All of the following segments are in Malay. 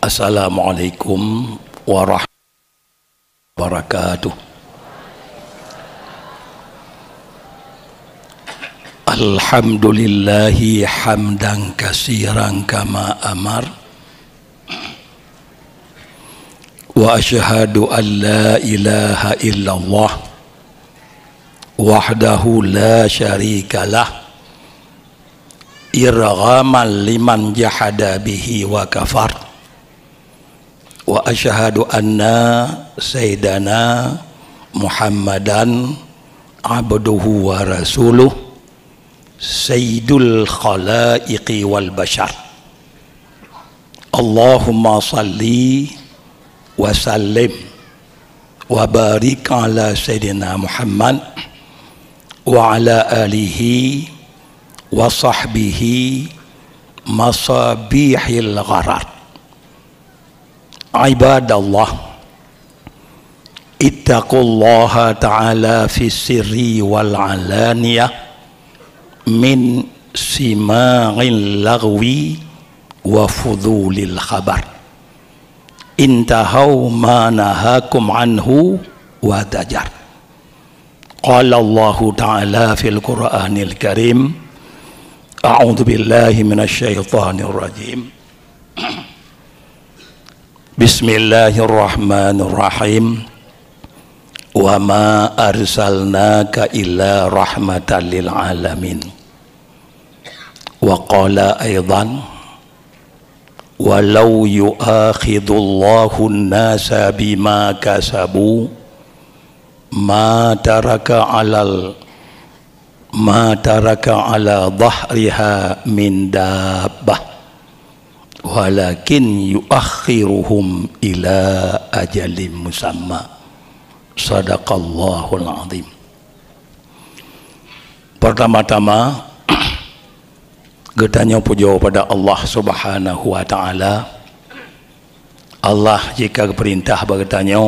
Assalamualaikum warahmatullahi wabarakatuh. Alhamdulillahi hamdan katsiran kama amar. Wa asyhadu an la ilaha illallah wahdahu la syarikalah irghaman liman jahada bihi wa kafar. Wa asyhadu anna sayyidana Muhammadan abduhu wa rasuluh sayyidul khalaiqi wal bashar. Allahumma salli wa sallim wa barik ala sayyidina Muhammad wa ala alihi wa sahbihi masabihil gharar. Ibadallah, ittaqullaha ta'ala fi sirri wal alaniyah min sima'il lagwi wa fudulil khabar. Intahau ma nahakum anhu wa dajar. Qala Allahu ta'ala fil Qur'anil Karim, a'udzu billahi minasy syaithanir rajim. Bismillahirrahmanirrahim. Wa ma arsalnaka illa rahmatan lil alamin. Wa qala aidan, walau yu'akhidullahu an-nasa bima kasabu ma taraka ala dhahriha min dabbah walakin yuakhiruhum ila ajalim musamma. Sadaqallahul azim. Pertama-tama getanya puja pada Allah Subhanahu wa taala. Allah jika perintah bertanya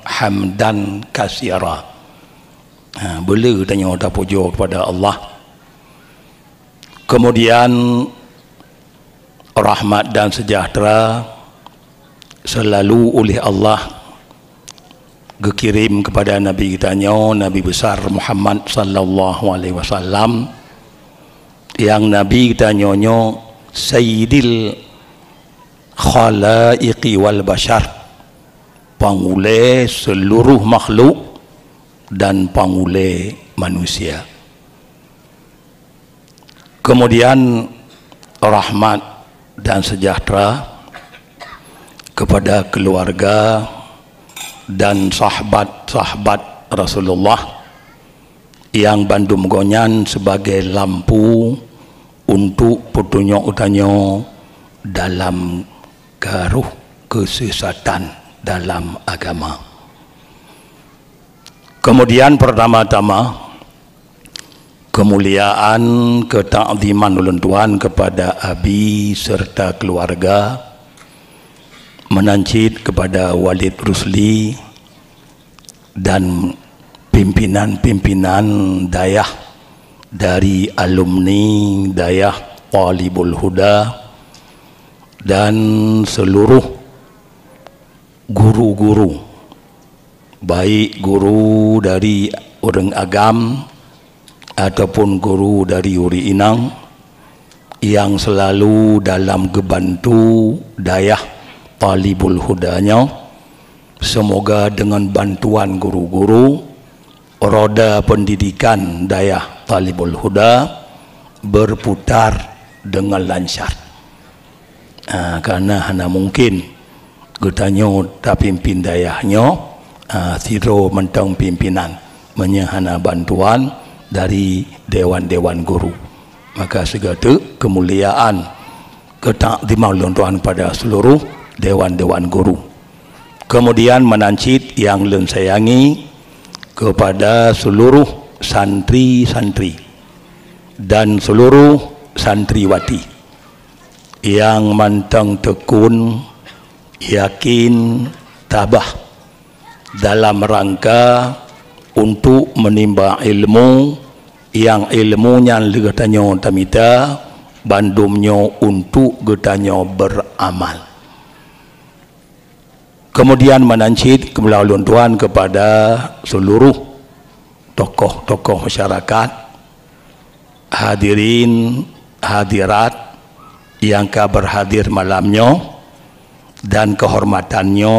hamdan katsira. Boleh tanya tak puja kepada Allah. Kemudian rahmat dan sejahtera selalu oleh Allah dikirim kepada Nabi kita Nabi besar Muhammad sallallahu alaihi wasallam, yang Nabi kita Sayyidil khalaiqi wal bashar, pangule seluruh makhluk dan pangule manusia. Kemudian rahmat dan sejahtera kepada keluarga dan sahabat-sahabat Rasulullah yang bandum gonyan sebagai lampu untuk petunjuk utanya dalam garuh kesesatan dalam agama. Kemudian pertama-tama kemuliaan ketakziman ulun Tuhan kepada abi serta keluarga, menancit kepada Walid Rusli dan pimpinan-pimpinan dayah dari alumni dayah Talibul Huda dan seluruh guru-guru, baik guru dari orang agam ataupun guru dari Uri Inang yang selalu dalam gebantu dayah Talibul Hudanya. Semoga dengan bantuan guru-guru roda pendidikan dayah Talibul Huda berputar dengan lancar. Karena hanya mungkin getanya tak pimpin dayahnya, siro mentang pimpinan menyahana bantuan dari dewan-dewan guru. Maka segala kemuliaan ketakziman ulun Tuhan pada seluruh dewan-dewan guru. Kemudian menancit yang ulun sayangi kepada seluruh santri-santri dan seluruh santriwati yang mantang tekun, yakin, tabah dalam rangka untuk menimba ilmu yang ilmunya legatanya tamita bandumnya untuk getanya beramal. Kemudian menancit kemelalun Tuhan kepada seluruh tokoh-tokoh masyarakat, hadirin hadirat yang berhadir malamnya, dan kehormatannya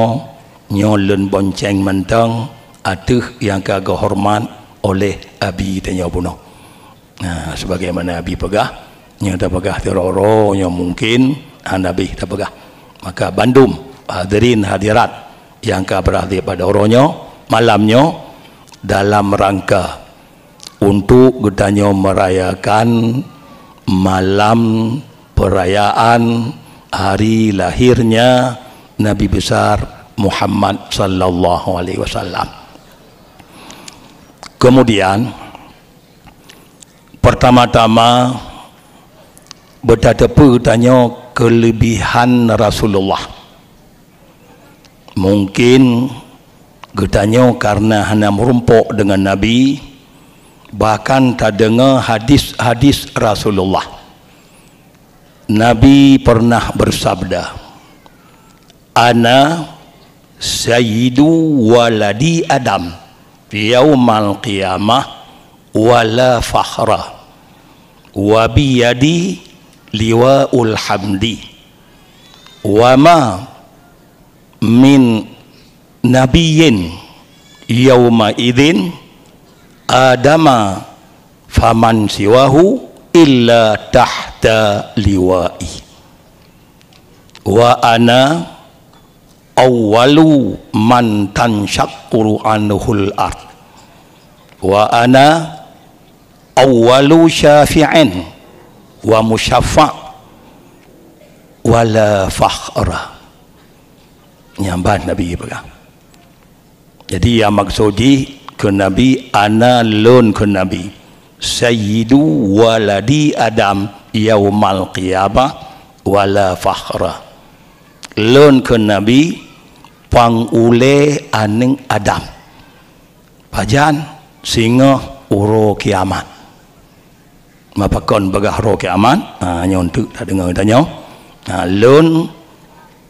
nyolen bonceng menteng atuh yang kehormat oleh abi tanya bunuh. Nah, sebagaimana abi pegah, nya tak pegah teroro nya mungkin nabi tak pegah. Maka bandum hadirin hadirat yang berhadir pada orangnya malamnya dalam rangka untuk getanya merayakan malam perayaan hari lahirnya Nabi besar Muhammad sallallahu alaihi wasallam. Kemudian pertama-tama bertanya tanya kelebihan Rasulullah. Mungkin getanya karena hanya merumpuk dengan Nabi, bahkan tak dengar hadis-hadis Rasulullah. Nabi pernah bersabda, "Ana sayyidu waladi Adam fi yaumal qiyamah wala fakhra wa biyadi liwa'ul hamdi wa ma min nabiyyin yauma idzin adama faman siwahu illa tahta liwa'i wa ana awwalu man tanshaqqu anhul ard wa ana awwalu syafi'in wa musyaffa' wala fakhra." Nyamban Nabi pegang. Jadi yang maksudi ke Nabi, ana lun ke Nabi sayyidu waladi Adam yaumal qiyamah wala fakhra. Lun ke Nabi pangule aning Adam pajan singa uro kiamat. Mapakon bagah ro kiamat nyontuk tak dengar tanya. Lun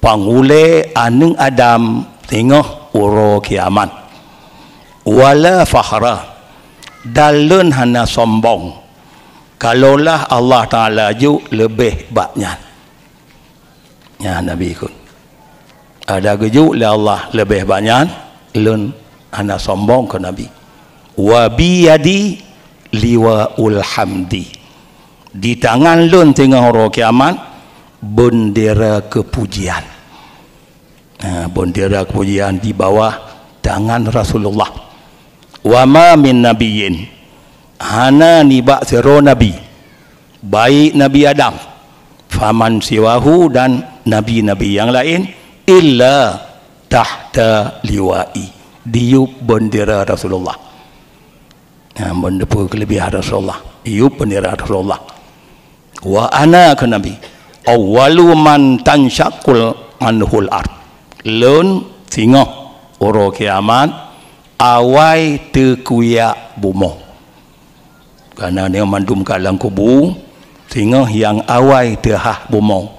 pangule aning Adam singa uro kiamat wala fakhra, dalun hana sombong. Kalaulah Allah Ta'ala ju lebih banyak ya Nabi ikut ada gejuk le Allah lebih banyak lun hana sombong ke Nabi. Wa biyadi liwa'ul hamdi, di tangan lun tengah hari kiamat bendera kepujian. Bendera kepujian di bawah tangan Rasulullah. Wa ma min nabiyyin, hana nibak sero nabi, baik Nabi Adam, faman siwahu, dan nabi-nabi yang lain, illa tahta liwa'i, diup bendera Rasulullah. Bendera kelebihan Rasulullah, diup bendera Rasulullah. Wa ana ke Nabi awwalu man tanshaqqul anhul ard, lun singoh oro kiamat awai tekuyak bumo. Karena dia mandum kalang kubu singoh yang awai tehah bumo,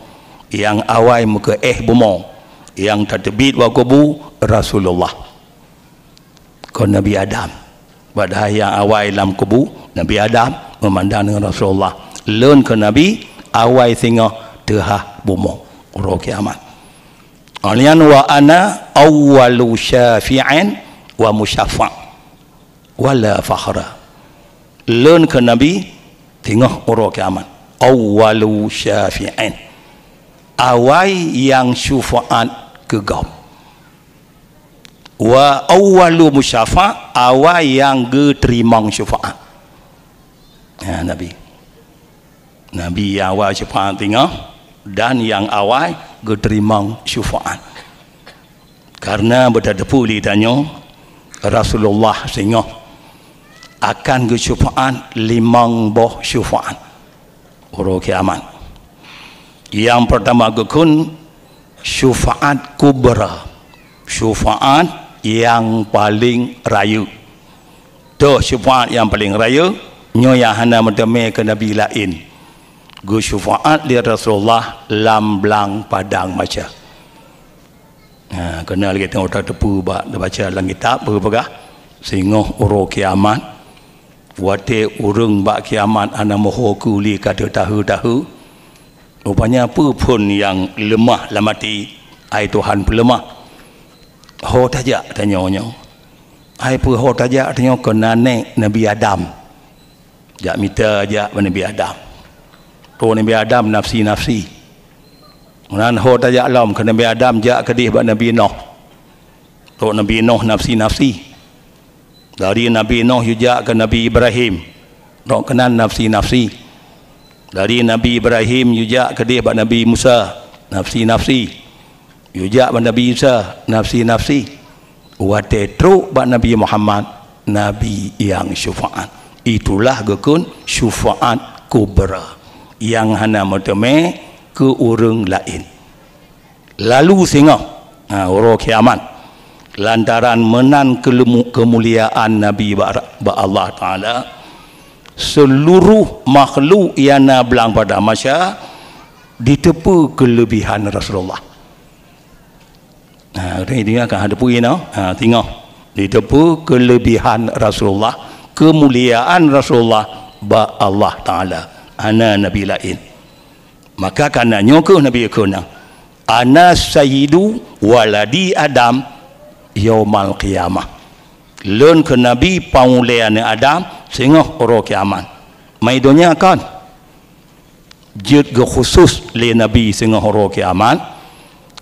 yang awai muka bumo, yang tertebit wa kubu Rasulullah. Kau Nabi Adam, padahal yang awai dalam kubu Nabi Adam memandang dengan Rasulullah. Lun ke Nabi awai singoh tehah bumo oro kiamat. Alian wa ana awwalu syafi'in wa musyaffa' wala fakhra. Lun ke Nabi tengah oro kiamat awwalu syafi'in, awai yang syufa'at gegam, wa awwalu musyaffa', awai yang geterimang syufa'at. Nabi yang awal syufa'at tengah dan yang awal geterimang syufa'at. Karena berdepu ditanya Rasulullah sehingga akan ke syufa'at limang boh syufa'at uro kiamat. Yang pertama gekun syufa'at kubra, syufa'at yang paling raya. Tu syufa'at yang paling raya nyo yang hana mendeme ke Nabi lain. Gu syufa'at li Rasulullah lam blang padang maca. Kena lagi tengok otak tepu baca dalam kitab berpegah sehingga uro kiamat wate urung bak kiamat ana moho kuli kata tahu rupanya apa pun yang lemah lamati ai Tuhan pelemah ho tajak tanyanya ai pu ho tajak tanya kena Nabi Adam jak minta jak Nabi Adam tu Nabi Adam nafsi Kemudian ho tajak alam ke Nabi Adam jak kedih bak Nabi Nuh. Tok Nabi Nuh nafsi. Dari Nabi Nuh juga ke Nabi Ibrahim. Tok kenan nafsi. Dari Nabi Ibrahim juga kedih bak Nabi Musa nafsi. Juga bak Nabi Isa nafsi. Wate truk bak Nabi Muhammad nabi yang syafaat. Itulah gekun syafaat kubra yang hana mutame ke orang lain. Lalu sehingga orang kiamat lantaran menan kemuliaan Nabi ba Allah Ta'ala seluruh makhluk yang belang pada masa ditepu kelebihan Rasulullah. Ini akan ada punya tengok ditepu kelebihan Rasulullah, kemuliaan Rasulullah ba Allah Ta'ala ana Nabi lain. Maka karena nyoko Nabi kuna ana sayyidu waladi Adam yaumal qiyamah lun ke Nabi paulean Adam sehingga orang kiamat maidonya kan jid ke khusus le Nabi sehingga orang kiamat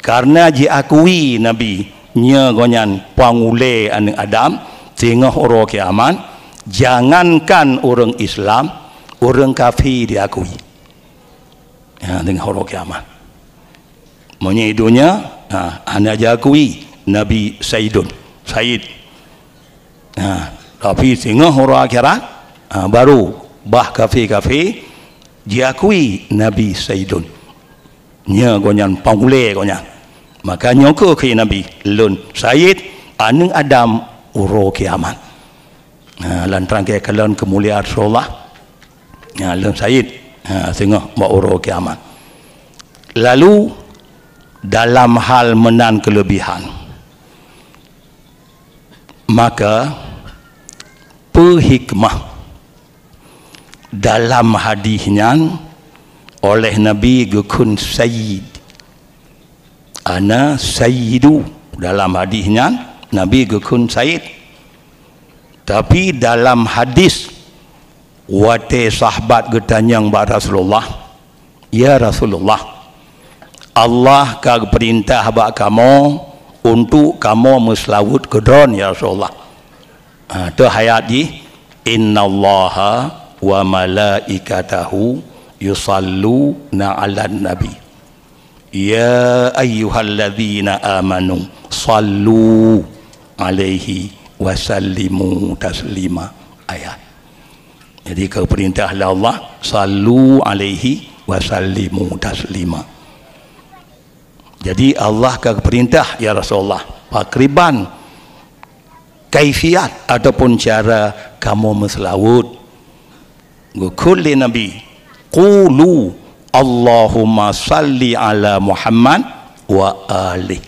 karena diakui Nabi nya gonyan paule an Adam sehingga orang kiamat jangankan orang Islam orang kafir diakui dengan orang kiamat. Maunya idunya, anda jakui Nabi Said. Tapi sehingga orang akhirat baru bah kafe diakui Nabi Saidun. Nya gonyan pangule gonyan. Maka nyoko ke Nabi lun Said aneng Adam uro kiamat. Lantaran ke kalon kemuliaan Rasulullah. Lun Said sehingga uro kiamat. Lalu dalam hal menan kelebihan maka perhikmah dalam hadisnya oleh Nabi gekun Sayyid ana sayyidu dalam hadisnya Nabi gekun Sayyid tapi dalam hadis wate sahabat getanyang ba Rasulullah ya Rasulullah Allah kag perintah bak kamu untuk kamu meslawut kedon ya Rasulullah. Tu hayat ji innallaha wa malaikatahu yusalluna 'alan nabi ya ayyuhalladzina amanu sallu alaihi wa sallimu taslima ayat. Jadi ke perintah Allah sallu alaihi wa sallimu taslima. Jadi Allah ke perintah ya Rasulullah pakriban kaifiat ataupun cara kamu meslawut kulli nabi qulu Allahumma salli ala Muhammad wa ali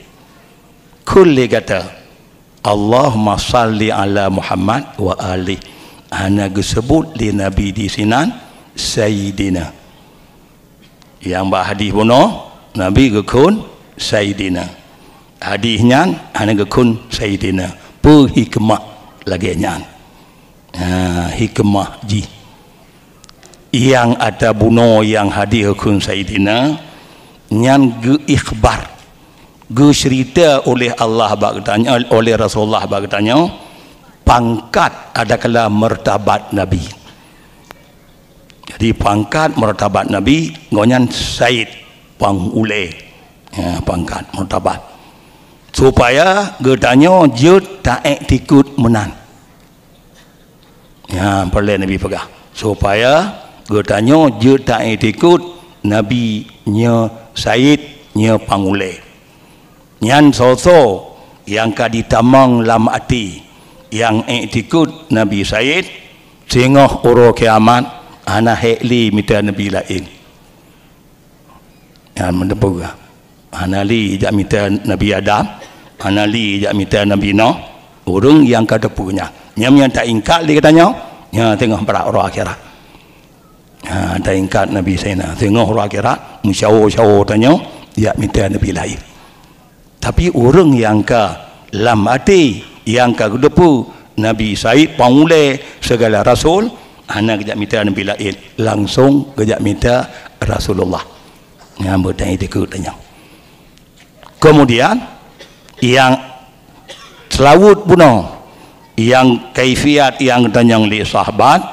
kulli kata Allahumma salli ala Muhammad wa ali hanya disebut di nabi di sinan sayyidina yang bah hadis bono nabi gekun Sayyidina hadisnya hanya gekun Sayyidina perhikmah lagi nyan hikmah ji yang ada buno yang hadis gekun Sayyidina nyan ge ikhbar ge cerita oleh Allah bagtanya oleh Rasulullah bagtanya pangkat adakala martabat Nabi. Jadi pangkat martabat Nabi ngonyan Said pangule pangkat martabat supaya getanya jut taek tikut menan perlu Nabi pegah supaya getanya jut taek tikut Nabi nya Said nya pangule nyan so yang kaditamang lam ati yang iktikut Nabi Said sehingga uro kiamat ana hekli mita Nabi lain yang mendepuk anali jak mita Nabi Adam anali jak minta Nabi no orang yang kata punya yang tak ingkat dia katanya ya tengah berak roh akhirat tak ingkat Nabi Sayyidina tengah roh akhirat musyawar tanya jak minta Nabi lain tapi orang yang ke lam hati yang ke depu Nabi Said pangule segala rasul anak kejak minta Nabi lain langsung kejak minta Rasulullah yang bertanya dia tanya kemudian yang selawut puno yang kaifiat yang tanyang li sahabat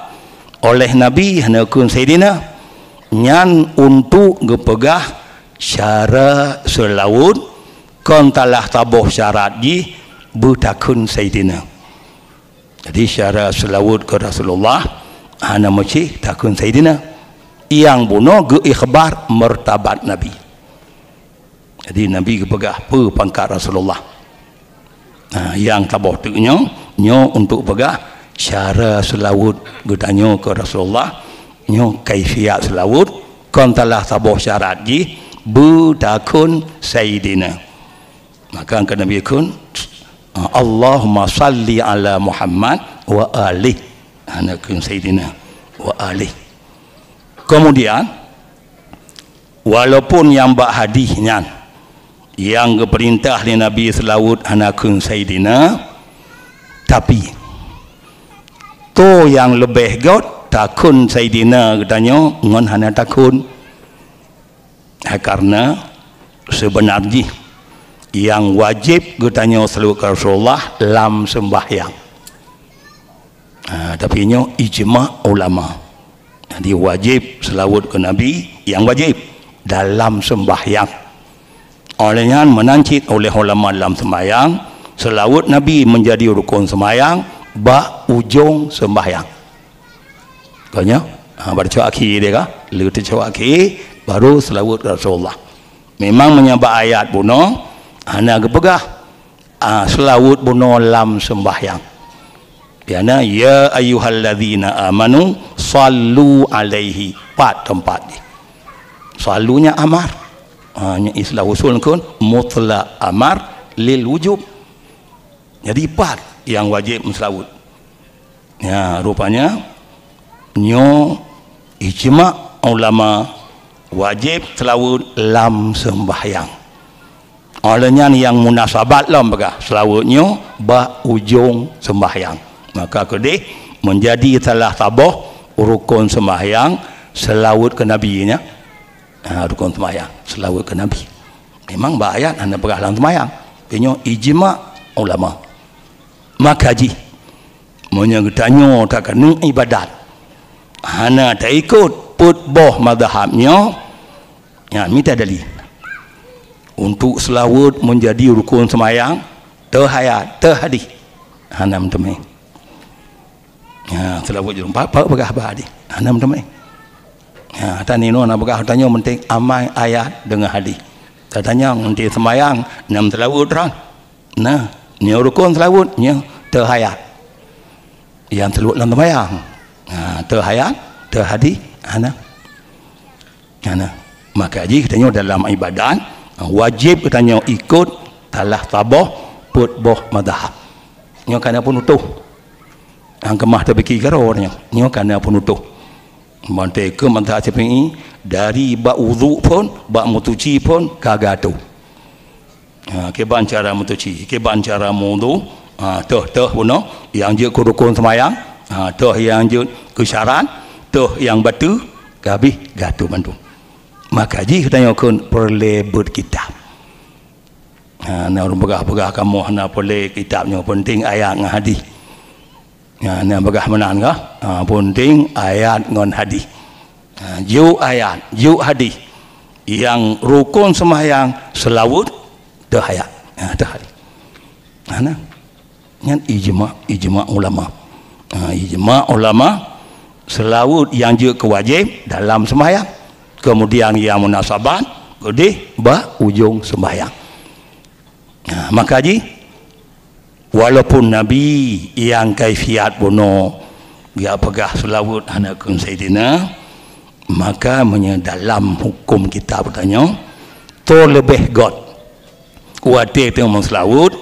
oleh Nabi hanakun Sayyidina nyan untuk gepegah syara selawut kon talah tabuh syarat ji butakun Sayyidina jadi syara selawut ke Rasulullah hana moci takun Sayyidina yang buno ge ikhbar martabat Nabi jadi Nabi kepegah pangkat Rasulullah yang tabuh tu nyo untuk pegah syara selawut getanyo ke Rasulullah nyo kaifiat selawut kon telah tabuh syarat ji budakun Sayyidina maka angka Nabi kun Allahumma salli ala Muhammad wa ali anakun Sayyidina wa ali kemudian walaupun yang bak hadisnya yang keperintah ni Nabi selawut anakun Sayyidina tapi to yang lebih god takun Sayyidina katanya ngon hana takun karena sebenarnya yang wajib katanya selawut ke Rasulullah lam sembahyang tapi nyo ijma ulama jadi wajib selawut ke Nabi yang wajib dalam sembahyang olehnya menancit oleh ulama dalam sembahyang selawut Nabi menjadi rukun sembahyang ba ujung sembahyang kanya baca akhir dia kah lepas baca akhir baru selawut Rasulullah memang menyebab ayat buno ana gepegah selawut buno lam sembahyang biana ya ayyuhalladzina amanu sallu alaihi pat tempat ni salunya amar istilah usul kun mutlak amar lil wujub jadi part yang wajib selawut ya rupanya nyo ijma ulama wajib selawut lam sembahyang olehnya yang munasabat lam begah selawutnya ba ujung sembahyang maka kedih menjadi salah tabuh rukun sembahyang selawut ke Nabi nya rukun sembahyang selawut ke Nabi memang bayat anda pegah dalam sembahyang punya ijma ulama maka ji menyegetanyo tak kena ibadat hana tak ikut put boh mazhabnya ya minta dalil untuk selawut menjadi rukun sembahyang terhayat terhadis hana mentemui ya selawut jurung apa pegah hadis hana mentemui ya tani no nak begah tanya penting amal ayat dengan hadis tanya nanti sembahyang nam selawut terang nah ni rukun selawut nya terhayat yang selawut dalam sembahyang terhayat terhadis ana maka ji katanya dalam ibadat wajib katanya ikut talah tabuh put boh madhab nya kana pun utuh ang kemah terbiki garo nya kana pun utuh mantai ke mantah cepi dari bak wudu pun bak mutuci pun kagatu keban cara mutuci keban cara wudu tuh puno yang je rukun sembahyang tuh yang je kesyarat tuh yang batu kabih gatu bantu maka ji katanya kun perle berkitab na begah kamu na perle kitabnya penting ayat dengan hadis na begah menan kah penting ayat ngon hadis yu ayat yu hadis yang rukun sembahyang selawut dah ayat dah hadis ana nyan ijma ulama ijma ulama selawut yang juga kewajib dalam sembahyang kemudian yang munasabat gede ba ujung sembahyang maka ji walaupun Nabi yang kaifiat bono dia pegah selawut anakun Sayyidina maka dalam hukum kita bertanya to lebih god Kuatir tengok selawut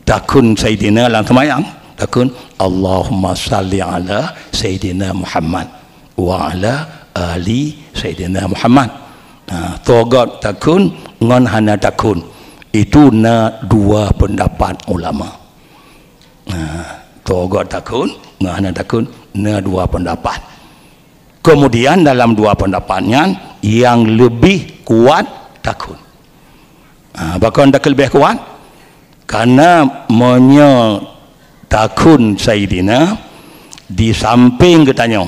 takun Sayyidina dalam semayang takun Allahumma salli ala Sayyidina Muhammad wa ala ali Sayyidina Muhammad. Togat takun ngon hana takun itu na dua pendapat ulama. Togat takun ngon hana takun na dua pendapat. Kemudian dalam dua pendapatnya yang lebih kuat takun. Bahkan tak lebih kuat karena takun Sayyidina di samping katanya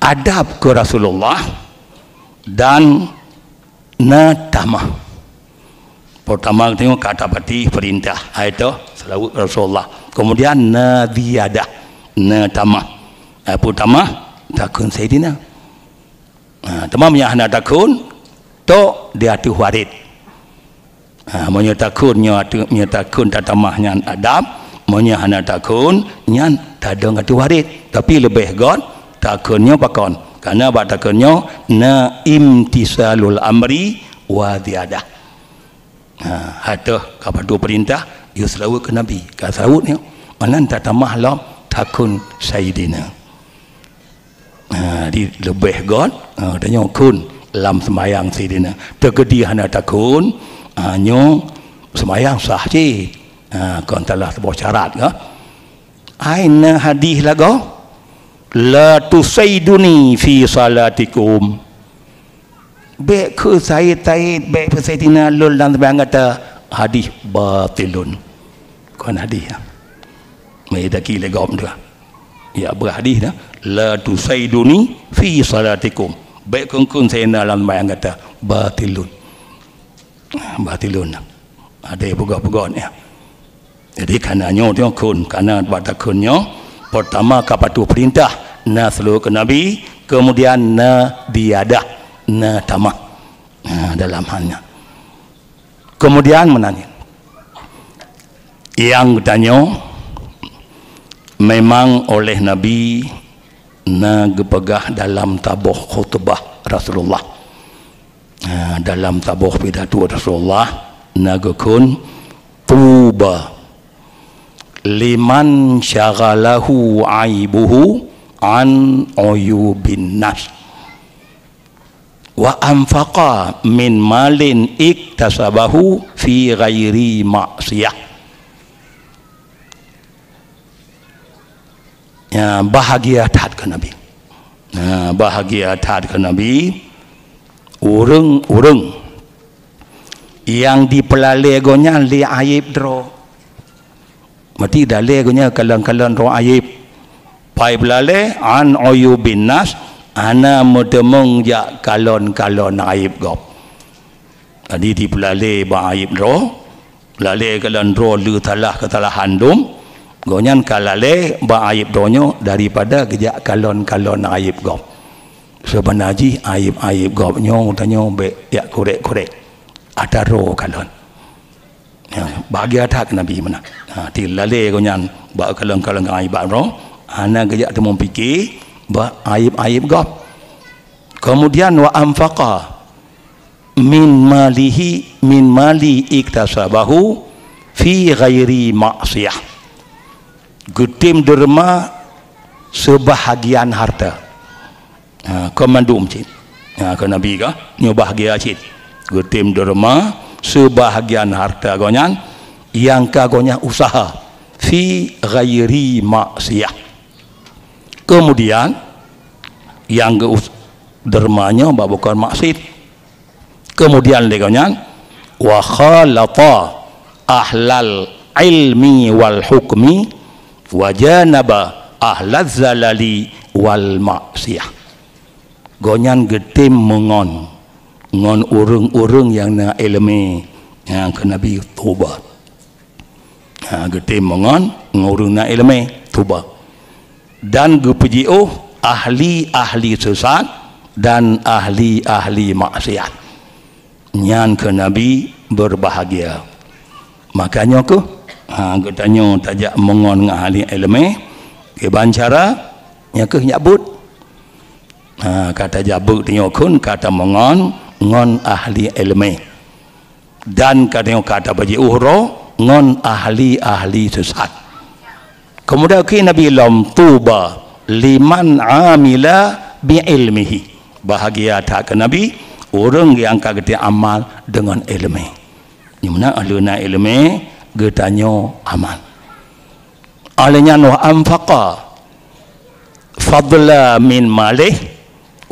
adab ke Rasulullah dan natamah. Pertama tengok kata pati perintah itu selawat Rasulullah. Kemudian naziyadah natamah. Pertama takun Sayyidina. Tamam yang nak takun tu dia tu warid. Monya takunnya takun tatamahnya adab, monya hana takun nyan tadong atu warid. Tapi lebih god takunnya pakon. Karena bab takunnya na imtisalul amri wa ziyadah. Hata kapatu perintah you selawat ke Nabi. Ka selawatnya mana tatamah lah takun Sayyidina. Di lebih god tanya kun lam sembahyang Sayyidina. Tergedi hana takun nyo semayang sah je kon telah sebuah syarat ke aina hadis lagu la tusaiduni fi salatikum baik ke saya taid baik ke Sayyidina lul dan sebagainya kata hadis batilun kon hadis mai daki legom dia ya berhadis dah la tusaiduni fi salatikum baik kun Sayyidina dalam sebagainya kata batilun ada pegawai ya. Jadi karenanya dia kun karena pada kunnya pertama kapatu perintah na seluruh ke Nabi kemudian na diadah na tamah dalam halnya. Kemudian menanya yang tanya memang oleh Nabi na gepegah dalam tabuh khutbah Rasulullah. Dalam tabuh pidato Rasulullah nagakun tuba liman syaghalahu aibuhu an uyubin nas wa anfaqa min malin iktasabahu fi ghairi ma'siyah. Bahagia tat ke Nabi. Bahagia tat ke Nabi. Urung yang dipelalai gonya li aib dro mati dalai gonya kalan-kalan ro aib pai pelalai an uyubin nas ana medemeng ja kalon-kalon aib gop tadi dipelalai ba aib dro pelalai kalan ro lu talah kesalahan dum gonyan kalale ba aib donyo daripada gejak kalon-kalon aib gop. Sebenarnya aib-aib gopnya tanya be ya korek-korek ada roh kalon bagi atak Nabi mana tilale konyan ba kalon-kalon aib roh ana gejak temu fikir ba aib-aib gop. Kemudian wa anfaqa min mali iktasabahu fi ghairi ma'siyah gutim derma sebahagian harta komandum cik ke Nabi ka nyo bahagia cik gutim derma sebahagian harta gonyan yang kagonya usaha fi ghairi maksiyah. Kemudian yang dermanya bukan maksud. Kemudian legonyan wa khalata ahlal ilmi wal hukmi wa janaba ahlaz zalali wal maksiyah. Gonyan getim mengon urung-urung yang na ilmi yang ke Nabi tuba getim mengon urung na ilmi tuba dan gepejio ahli-ahli sesat dan ahli-ahli maksiat nyan ke Nabi berbahagia. Makanya ke katanya tajak mengon dengan ahli ilmi ke bancara nya ke nyabut kata jabuk tengok kun kata mengon ngon ahli ilmi dan kadang kata baji uhro ngon ahli sesat. Kemudian Nabi lam tuba liman amila bi ilmihi, bahagia tak ke Nabi orang yang kata amal dengan ilmu. Di mana ahluna ilmu getanyo amal. Alanya wa anfaqa fadla min malih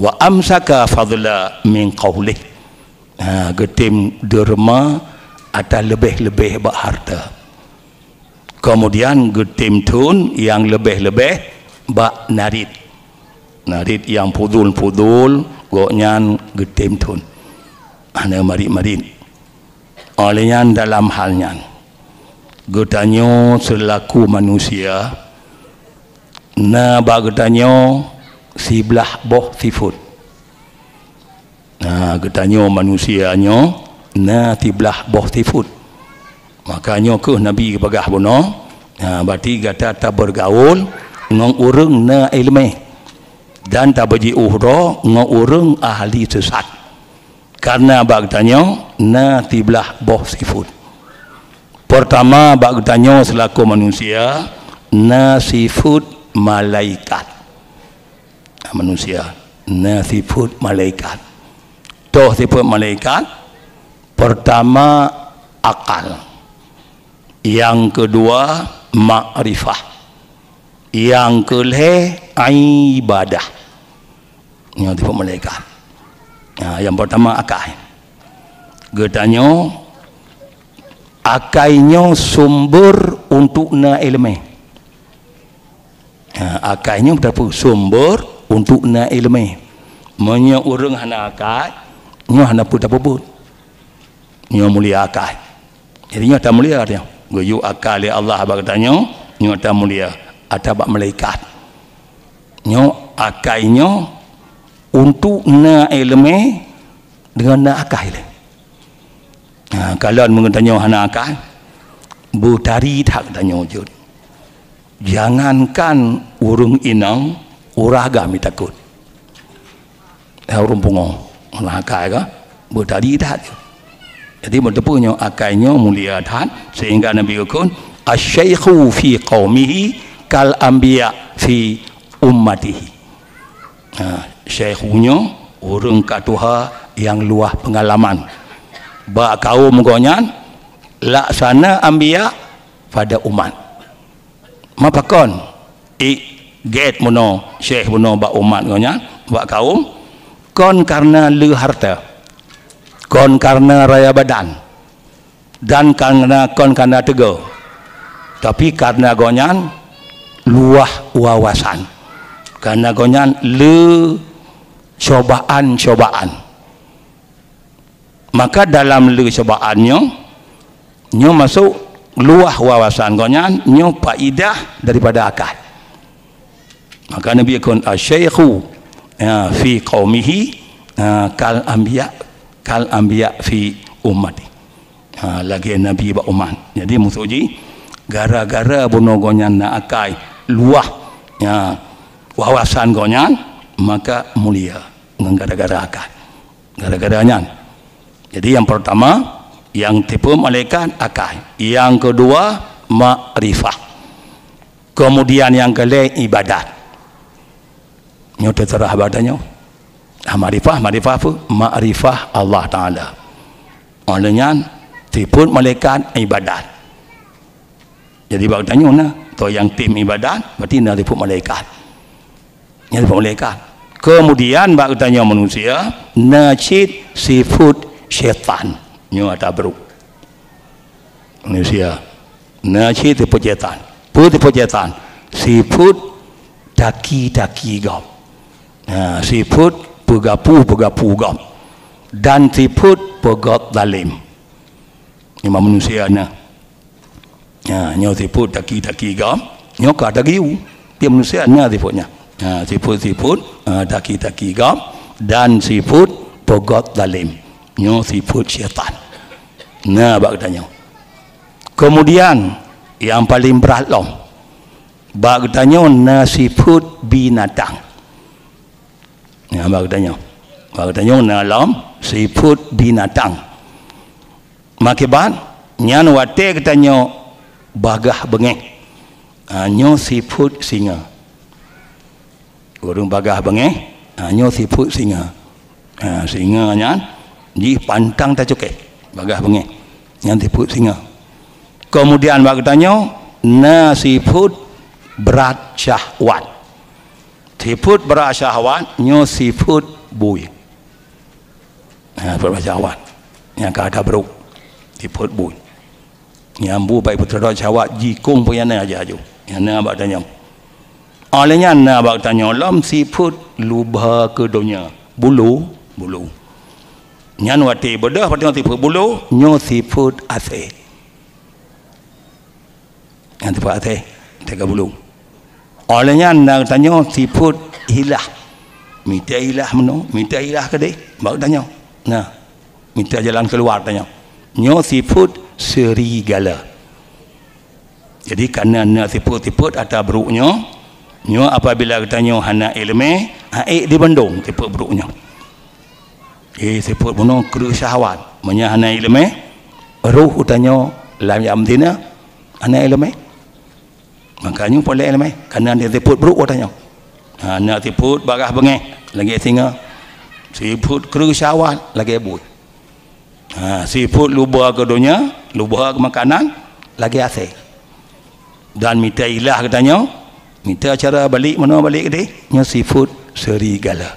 wa amsaka fadla min qawlih. Getim derma atau lebih-lebih berharta. Kemudian getim tun yang lebih-lebih bak narid yang pudul goknyan getim tun ana marid olehnya dalam halnya getanyo selaku manusia na bak getanyo sebelah boh sifut. Getanyo manusianyo na sebelah boh sifut. Makanya ke Nabi bagah bono berarti kata tak bergaul ngong urang na ilmu dan tak baji uhro ngong urang ahli sesat karena bagtanya na tiblah boh sifut. Pertama bagtanya selaku manusia na sifut malaikat. Manusia na sifut malaikat. Toh sifut malaikat pertama akal, yang kedua ma'rifah, yang ketiga ibadah. Yang sifat malaikat. Yang pertama akal. Getanyo akalnya sumber untuk na ilmu. Akalnya berapa sumber untuk na ilmu. Menyo urang hana akal, nyo hana put-put. Nyo mulia akal. Jadi nyo tak mulia dia. Goyu akal ya Allah berkatanya, nyo tak mulia atau malaikat. Nyo akalnya untuk na ilmu dengan na akal. Kalau mengatanya hana akal, butari tak tanya wujud. Jangankan urung inang, uraga mi takut. Urung pungo, hana akal ka, butari tak. Jadi bertepunya akalnya mulia tak, sehingga Nabi ukun asy-syaikhu fi qaumihi kal anbiya fi ummatihi. Syaikhunya orang katuha yang luah pengalaman. Ba kaum gonyan laksana anbiya pada umat. Mapakon get mono syekh mono ba umat gonyan ba kaum kon karena le harta, kon karena raya badan, dan karena tegar, tapi karena gonyan luah wawasan, karena gonyan le cobaan. Maka dalam le cobaannya nyo masuk luah wawasan gonyan, nyo faidah daripada akal. Maka Nabi kun asy-syaikhu fi qaumihi kal anbiya fi ummati. Lagi Nabi ba umat. Jadi musuji gara-gara buno gonyan na akal luah wawasan gonyan, maka mulia gara-gara akal, gara-garanya. Jadi yang pertama yang tipu malaikat akal, yang kedua ma'rifah, kemudian yang ketiga ibadat. Nyo terserah badanya. Ma'rifah apa? Ma'rifah Allah Taala. Olehnya tipu malaikat ibadat. Jadi bagtanya nah, to yang tim ibadat berarti na tipu malaikat. Yang tipu malaikat. Kemudian bagtanya manusia najid sifut syaitan. Nyo ada beruk. Manusia najid tipu syaitan. Tipu syaitan. Sifut daki gam. Sifut pegapu gam. Dan sifut pegat zalim. Ini manusia na. Nyo sifut daki gam. Nyo ka daki u. Dia manusia na sifutnya. Sifut daki gam dan sifut pegat zalim. Nyo sifut syaitan. Nah bagtanya. Kemudian yang paling berat loh, bagtanya na sifut binatang. Nah bagtanya na lam sifut binatang. makiban nyan wate katanya bagah bengeng nyo siput singa urung bagah bengeng nyo siput singa singa nyan di pantang tak cukai bagah bengeng nyan siput singa. Kemudian bak katanya na siput berat syahwat, siput berat syahwat nyo siput bui berat syahwat yang kada beruk siput bui nyambu baik putera syahwat jikung puyana aja aju yang na bak tanya olehnya na bak tanya lam siput lubha ke dunia bulu nyan wati bedah pada siput bulu nyo siput ase yang siput ase tega bulu. Olehnya nak tanya siput hilah minta hilah meno minta hilah ke deh bak tanya nah minta jalan keluar tanya nyo siput serigala. Jadi kerana na siput atau beruknya nyo apabila katanya hana ilmu di bendung siput beruknya siput bunuh kru syahwat menya hana ilmu ruh utanya lam yamdina hana ilmu makanya boleh ilmu kerana dia siput beruk utanya na siput bagah bengeh lagi singa siput kru syahwat lagi but siput lubah ke dunia lubah ke makanan lagi asing dan minta ilah katanya minta cara balik mana balik ke dia nya siput serigala.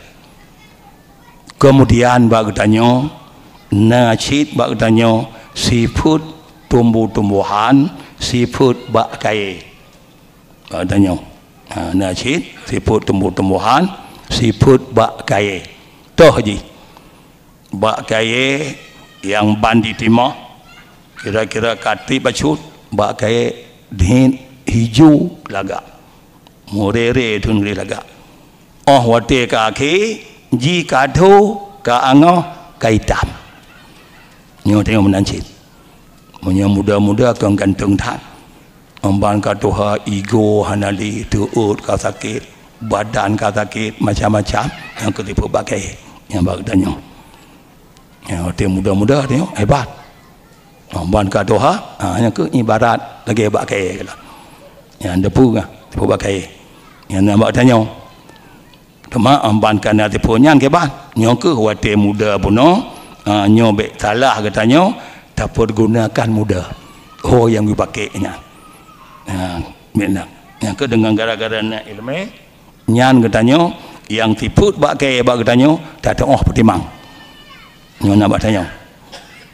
Kemudian bak katanya nacit bak katanya siput tumbuh-tumbuhan siput bak kai bak katanya nacit siput tumbuh-tumbuhan siput bak kai toh ji bak kai yang bandi timah kira-kira kati bacut bak kai din hijau laga morere tun laga wate ka ke ji kadho ka ango kaitam nyo tengok menancit punya muda-muda kang gantung tan amban ka toha ego hanali tuut ka sakit badan ka sakit macam-macam yang ketipu bagai yang bak tanya dia muda-muda dia hebat amban ka toha yang ke ibarat lagi bagai yang depu tipu bagai yang nak bak tanya cuma amban kana tipu nyan ke ban nyo ke wate muda puno nyo be salah katanya dapat gunakan muda yang dipakainya benar yang ke dengan gara-gara nak ilmu nyan katanya yang tiput bagai katanya tak pertimang nyo nak bak tanya.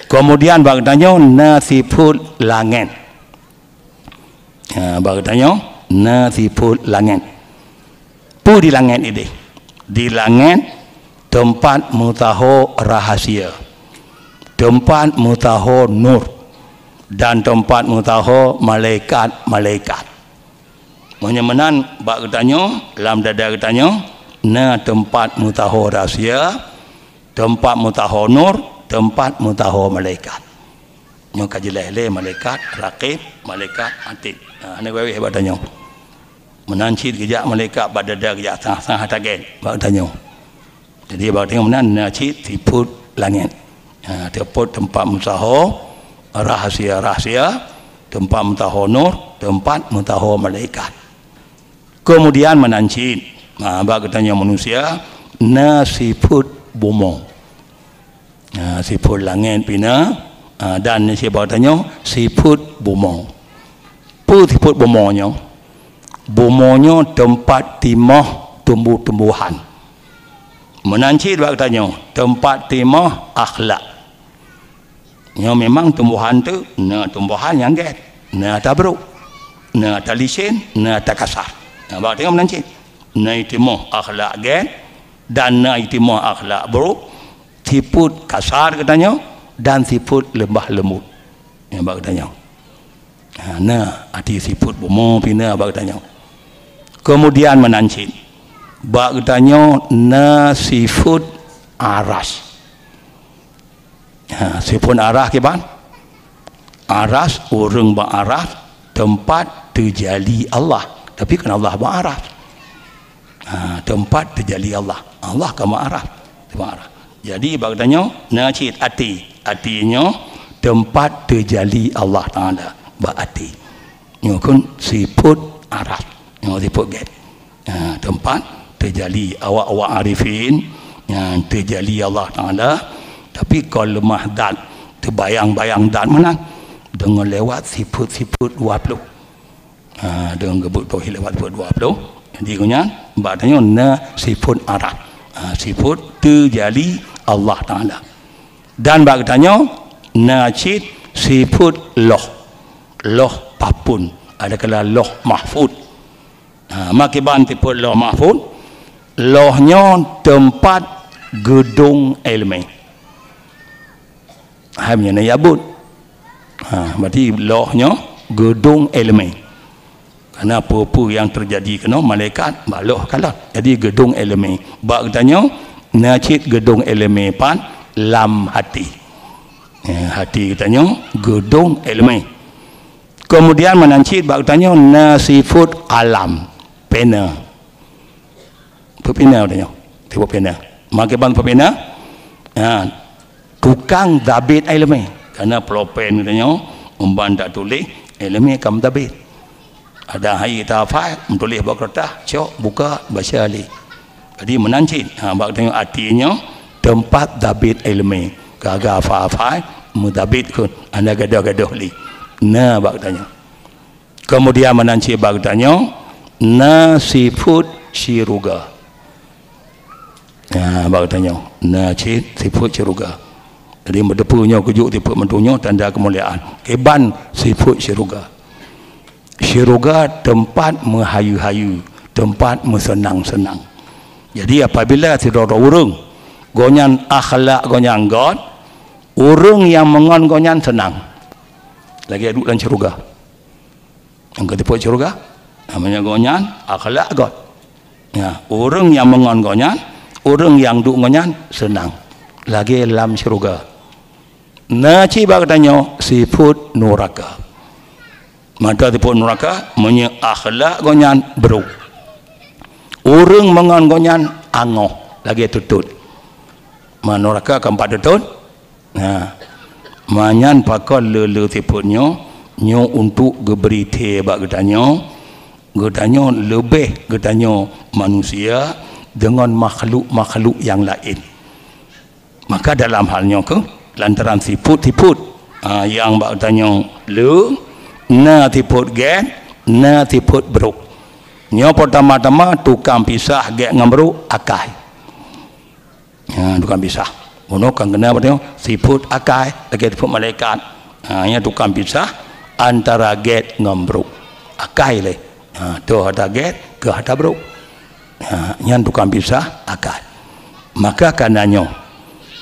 Kemudian bak tanya nasiput langit bak tanya nasiput langit pu di langit ini di langit tempat mutaho rahasia tempat mutaho nur dan tempat mutaho malaikat menyemenan bak tanya dalam dada katanya na tempat mutaho rahasia tempat mutaho nur tempat mutaho malaikat nyo kajelele malaikat raqib malaikat atid ana wewe hebat tanya menancit kejak malaikat badada kejak sangat tagen bak tanya jadi bak tanya menan nacit siput langit tempat mutaho rahasia tempat mutaho nur tempat mutaho malaikat. Kemudian menancit bak tanya manusia na siput bumong siput langit pina dan siapa tanya siput bumong pu siput bumongnya tempat timah tumbuh-tumbuhan menancit bak tanya tempat timah akhlak nya memang tumbuhan tu tumbuhan yang get tabruk talisin takasar bak tanya menancit timah akhlak get dan timah akhlak buruk siput kasar katanya dan siput lembah lembut yang bak tanya hati siput bomo pina bak tanya. Kemudian menancit bak tanya na siput aras siput aras ke ban aras orang bak aras tempat terjali Allah tapi kan Allah bak aras tempat terjali Allah kamu aras tempat aras. Jadi bak tanya nacit atinya tempat terjali Allah Ta'ala berarti nyokun sifut araf nyokun sifut get tempat terjali awak-awak arifin yang terjali Allah Ta'ala. Tapi kalau lemah dat terbayang-bayang dat mana dengan lewat sifut-sifut 20 dengan gebut tauhid lewat sifut 20. Jadi kemudian bertanya na sifut araf sifut terjali Allah Ta'ala. Dan bertanya najid sifut loh papun ada kala loh mahfud. Makiban tipe loh mahfud lohnya tempat gedung ilmu hamnya na yabut berarti lohnya gedung ilmu karena apa-apa yang terjadi kena malaikat baloh kalah jadi gedung ilmu bak tanya najid gedung ilmu pan lam hati hati tanya gedung ilmu. Kemudian menancit bak tanya nasifut alam pena pena tanya tiba pena makiban pena tukang dabit ilmu karena pelopen tanya umban tak tulis ilmu kam dabit ada hai tafai menulis bak kertas cok buka baca ali jadi menancit bak tanya artinya tempat dabit ilmu gaga fafai mudabit kun anda gadah-gadah li na bak tanya. Kemudian menancit bak tanya nasifut syiruga bak tanya nasifut syiruga jadi mendepunya kujuk tipe mentunya tanda kemuliaan keban sifut syiruga tempat menghayu-hayu tempat mensenang-senang. Jadi apabila tidak ada urung gonyan akhlak gonyan god urung yang mengon gonyan senang lagi aduk dalam syurga yang ketipu syurga namanya gonyan akhlak god urung yang mengon gonyan urung yang duk gonyan senang lagi dalam syurga. Naci bertanya sifut nuraka mata tipu nuraka menye akhlak gonyan bro urung mengon gonyan angoh lagi tutut manuraka keempat tutut manyan pakal lele tiputnya nyo untuk geberi te bak getanya lebih getanya manusia dengan makhluk yang lain. Maka dalam halnya ke lantaran sifut yang bak getanya le na tiput gen na tiput bro nyo pertama-tama tukang pisah gen ngambru akai tukang pisah Mono kan kena apa sifut akai lagi sifut malaikat. Yang tukang pisah antara get ngambruk akai le. Tu ada get ke ada bruk. Yang tukang pisah akai. Maka kananyo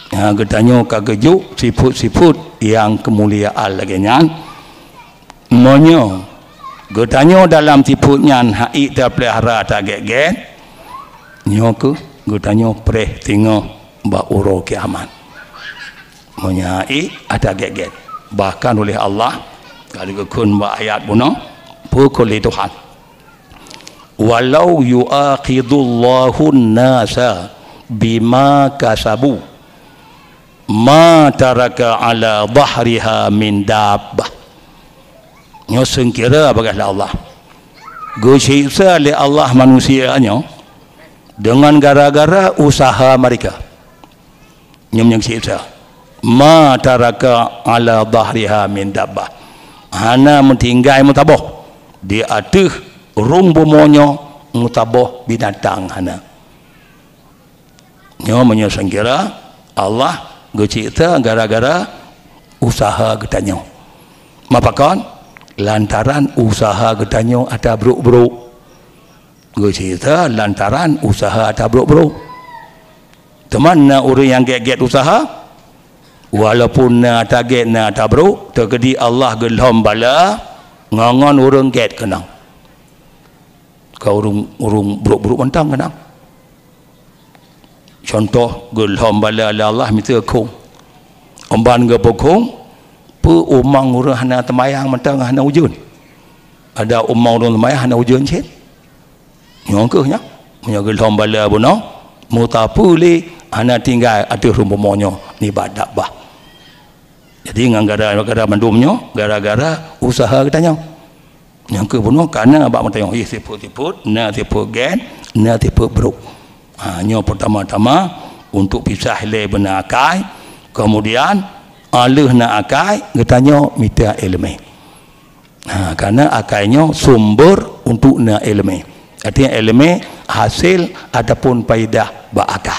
getanyo kagejuk sifut-sifut yang kemuliaan lagi nyan. Monyo getanyo dalam sifutnya hai dah pelihara tak get nyo ke getanyo preh tengok ba uro kiamat menyai ada get bahkan oleh Allah kalau kun ba ayat buno pukul Tuhan walau yuaqidullahu nasa bima kasabu ma taraka ala dhahriha min dabbah nyo sengkira bagailah Allah go siksa oleh Allah manusianya dengan gara-gara usaha mereka nyam siksa ma taraka ala dhahriha min dabbah hana mentinggai mutaboh di atas rumbumonyo mutaboh binatang hana nyo menyesengkira Allah gecita gara-gara usaha getanyo mapakon lantaran usaha getanyo ada bruk-bruk gecita lantaran usaha ada bruk-bruk teman na orang yang get usaha walaupun na target na tabruk terkedi Allah gelham bala ngangon orang get kenang kau urung buruk-buruk mentang kenang contoh gelham bala Allah minta kong omban ke pokong pu umang urang hana temayang mentang hana ujun ada umang urang temayang hana ujun cik nyongkehnya punya gelham bala buno mutapuli hana tinggal ada rumpumonyo ni badak bah Jadi dengan gara-gara mandumnya, gara-gara usaha katanya. Yang ke bunuh kerana abang bertanya, tipu-tipu, tipu gen, tipu beruk. Hanya pertama-tama untuk pisah le benar akai, kemudian alih nak akai, katanya minta elemen. Kerana akainya sumber untuk na elemen. Artinya elemen hasil ataupun faedah berakal.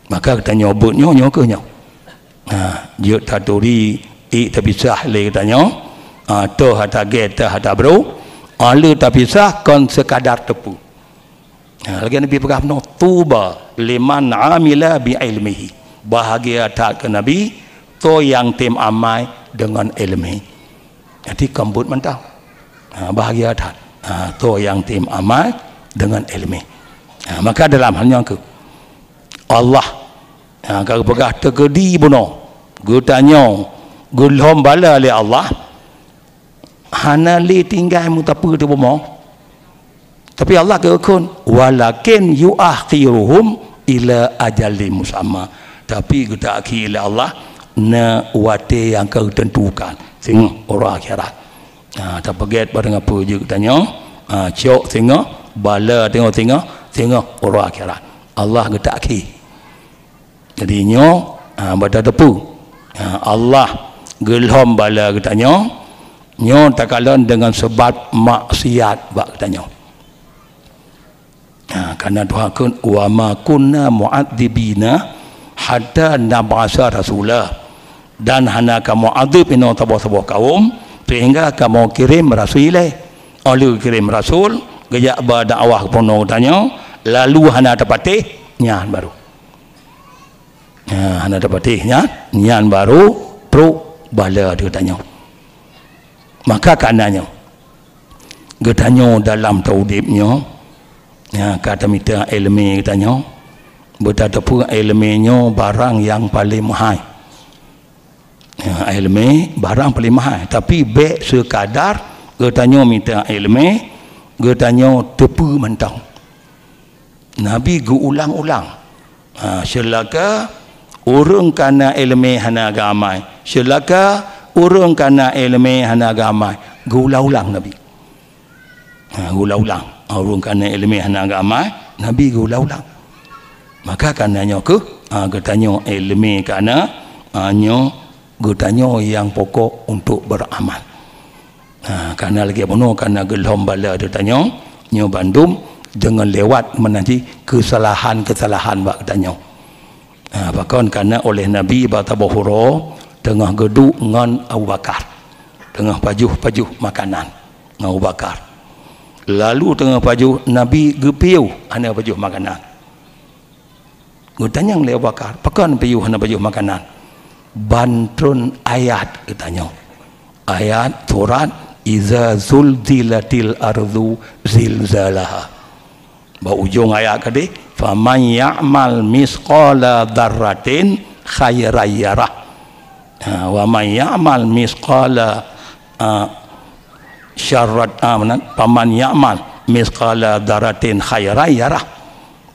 Maka katanya obotnya nyokanya. Dia taturi terpisah le katanya. Toh hata get hata bro. Alih terpisah kon sekadar tepu. Lagi Nabi berkata, tuba liman amila bi ilmihi. Bahagia tak ke Nabi to yang tim amai dengan ilmu. Jadi kambut mentah. Bahagia tak. To yang tim amai dengan ilmu. Maka dalam halnya ke Allah kalau pegah tergedi bunuh gutanya gulhom bala oleh Allah hana li tinggal mutapa tu bomo. Tapi Allah kekun walakin yuakhiruhum ila ajalin musamma. Tapi kita akhir Allah na wate yang kau tentukan sehingga orang akhirat. Tak pegat pada apa je katanya. Cok sehingga bala tengok sehingga orang akhirat. Allah kita akhir. Jadi nyo pada tepu. Allah gelhom bala katanya. Nyo takalan dengan sebab maksiat bak katanya. Karena Tuhan kun wa ma kunna mu'adzibina hatta nab'asa rasulah, dan hana kamu adib ino sebuah kaum sehingga kamu kirim rasul. Oleh kirim rasul gaya berdakwah pono tanya lalu hana dapatih nyan baru. Hana dapatih nyan baru pro bala dia tanya. Maka karenanya getanya dalam taudibnya kata minta ilmu katanya betapa pun ilmunya barang yang paling mahal. Ilmu barang paling mahal, tapi baik sekadar katanya minta ilmu katanya tepu mentang. Nabi ulang-ulang selaka orang kana ilmu hana gamai, selaka orang kana ilmu hana gamai, ulang-ulang Nabi. Ulang-ulang orang kana ilmu hana agama Nabi ulang-ulang. Maka kananya ke katanya ilmu kana hanya katanya yang pokok untuk beramal. Karena lagi penuh karena gelhom bala dia tanya nyo bandum jangan lewat menanti kesalahan-kesalahan bak katanya. Bahkan karena oleh Nabi batabahuro tengah geduk ngan Abu Bakar, tengah pajuh makanan ngan Abu Bakar. Lalu tengah pajuh Nabi gepiu hana pajuh makanan. Gutanya oleh Abu Bakar, pakan piu hana pajuh makanan. Bantun ayat katanya. Ayat surat iza zulzilatil ardu zilzalaha. Ba ujung ayat kadi faman ya'mal misqala dzarratin khairan yarah. Wa man ya'mal misqala syarat paman ya'mal misqala dzarratin khairan yarah.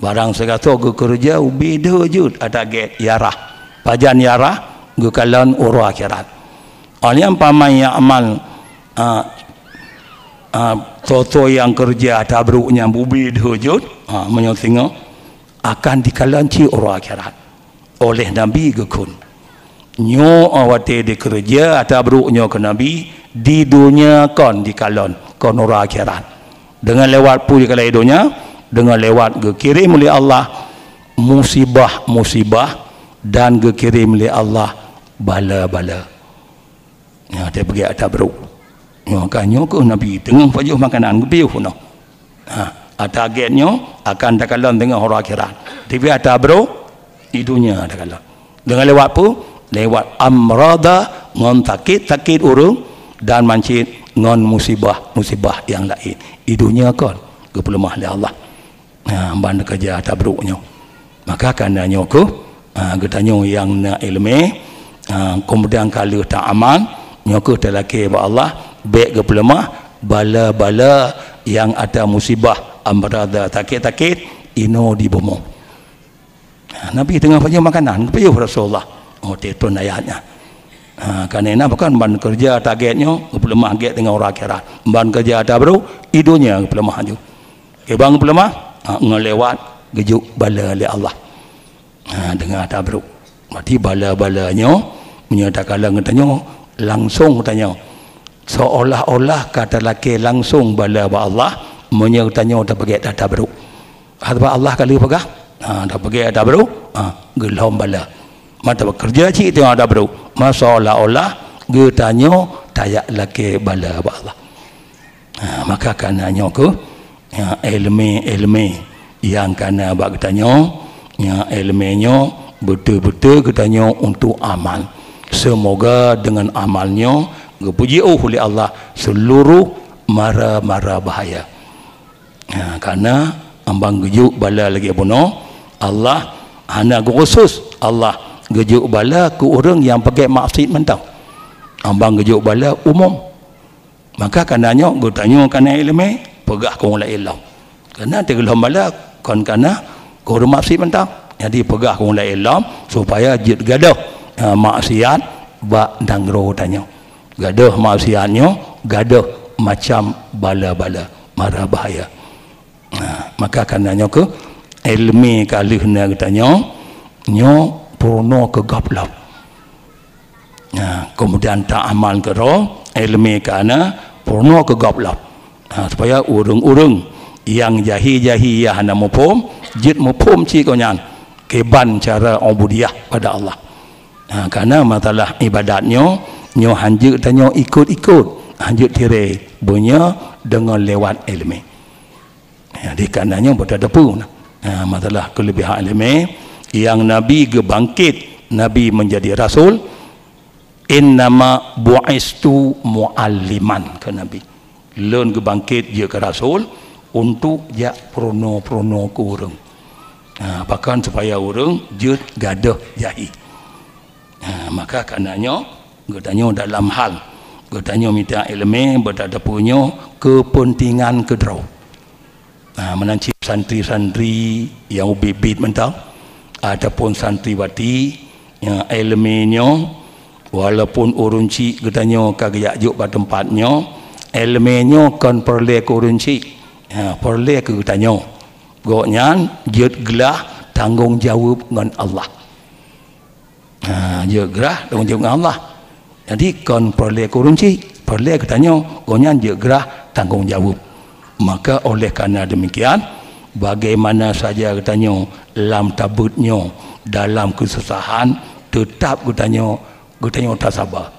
Barang segala kerja beda je ada get yarah. Pajan yarah gekalan uru akhirat. Alian paman ya'mal toto yang kerja tabruknya beda je menyotinga akan dikalanci uru akhirat oleh Nabi gekun. Nyo awate di kerja tabruknya ke Nabi di dunia kon dikalon kon uru akhirat. Dengan lewat pu di kala dunia, dengan lewat gekirim oleh Allah musibah dan gekirim oleh Allah bala-bala. Ya, dia pergi atas beruk. Ya, kan ke Nabi tengah pajuh makanan gepiuh no. Targetnya akan takalon dengan orang akhirat. Tapi atas beruk di dunia takalon. Dengan lewat pu lewat amrada ngon sakit urung dan mancit ngon musibah yang lain. Di dunia kan kepelemah oleh Allah. Banda kerja tabruknya. Maka karenanya ke getanya yang na ilmu kemudian kalau tak aman nyoku telaki ba Allah baik kepelemah bala-bala yang ada musibah amrada sakit ino di bomo. Nabi tengah punya makanan kepiuh Rasulullah. Tetun ayatnya. Karena bukan ban kerja targetnya pelemah get dengan orang akhirat. Ban kerja ada bro, idenya pelemah ju. Bang pelemah ngelewat gejuk bala oleh Allah. Dengan ada bro. Mati bala-balanya menyatakan katanya langsung katanya. Seolah-olah kata laki langsung bala ba Allah menyertanya dah pergi ada bro. Hadap Allah kali pegah. Dah pergi ada bro. Gelom bala. Mata bekerja cik tengok ada bro. Masalah-olah getanya tayak laki bala ba Allah. Maka kananya ke ilmi yang kana bak getanya yang ilminya betul-betul getanya untuk amal. Semoga dengan amalnya dipuji oleh Allah seluruh mara-mara bahaya. Karena ambang gejuk bala lagi bunuh Allah hanya khusus Allah gejuk bala ke orang yang pakai maksiat mentang. Ambang gejuk bala umum. Maka kananya gutanya kana ilmu pegah kau la ilah. Karena tegelam bala kon kana kau maksiat mentang. Jadi pegah kau la ilah supaya jid gadah maksiat ba dangro tanya. Gadah maksiatnya gadah macam bala-bala mara bahaya. Maka kananya ke ilmi kali hena katanya nyo purno kegaplap. Kemudian tak amal ke roh ilmi kana purno kegaplap. Supaya urung-urung yang jahi-jahi ya hana mupum jid mupum ci konyan keban cara ubudiyah pada Allah. Karena masalah ibadatnya nyo hanjut tanya ikut-ikut hanjut tirai punya dengan lewat ilmi. Jadi karenanya berdepu masalah kelebihan ilmi yang Nabi gebangkit Nabi menjadi Rasul innama bu'istu mu'alliman ke Nabi leun gebangkit dia ke Rasul untuk jak prono-prono ke orang bahkan supaya orang jut gadah jahi. Maka karenanya getanya dalam hal getanya minta ilmu berada punya kepentingan kedrau. Menancip santri-santri yang bibit mentang ataupun santriwati yang ilmunya walaupun urunci getanya kagak juk pada tempatnya ilmunya kan perlu ke urunci perlu ke getanya goknya jut gelah tanggungjawab dengan Allah. Jut gelah tanggungjawab dengan Allah. Jadi kan perlu ke urunci perlu getanya goknya jut gelah tanggungjawab. Maka oleh karena demikian bagaimana saja katanya dalam tabutnya dalam kesusahan tetap katanya tak sabar.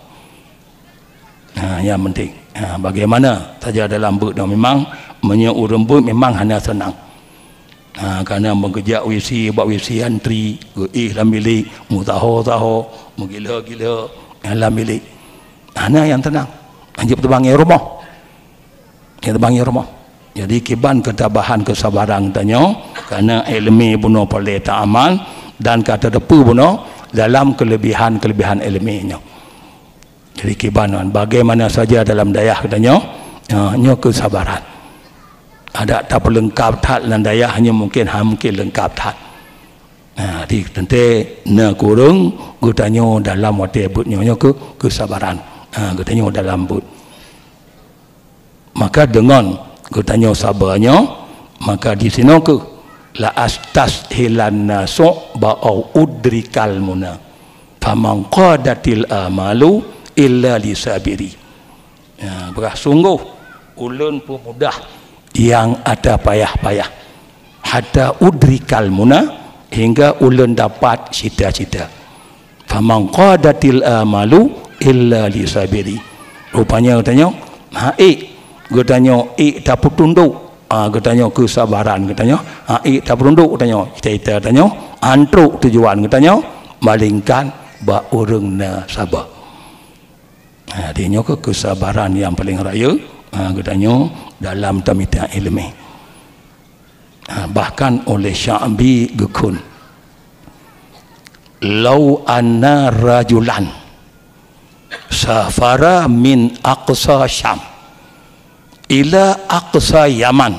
Yang penting bagaimana saja dalam but memang menyuruh but memang hanya senang. Karena mengerja wisi buat wisi antri dalam bilik mutaho menggila-gila dalam bilik hanya yang tenang anjib terbangnya rumah Jadi kiban ketabahan kesabaran tanya karena ilmi bunuh boleh tak amal dan kata depu bunuh dalam kelebihan ilminya. Jadi kiban bagaimana saja dalam daya katanya nyo kesabaran. Ada tak pelengkap tak dalam daya hanya mungkin lengkap tak. Di tentu na kurung gutanya dalam waktu butnya nyo kesabaran. Gutanya dalam but. Maka dengan katanya sabarnya maka di sini ke la astas hilan nasu ba'au udrikal muna faman qadatil amalu illa lisabiri. Bersungguh ulun pun mudah yang ada payah-payah hatta udrikal muna hingga ulun dapat cita-cita. Faman qadatil amalu illa lisabiri. Rupanya katanya katanya tak tunduk katanya kesabaran katanya tak tunduk katanya kita katanya antruk tujuan katanya malingkan ba urang na sabar. Artinya kesabaran yang paling raya katanya dalam tamita ilmi. Bahkan oleh Sya'bi gekun lau anna rajulan safara min aqsa Syam ila aqsa Yaman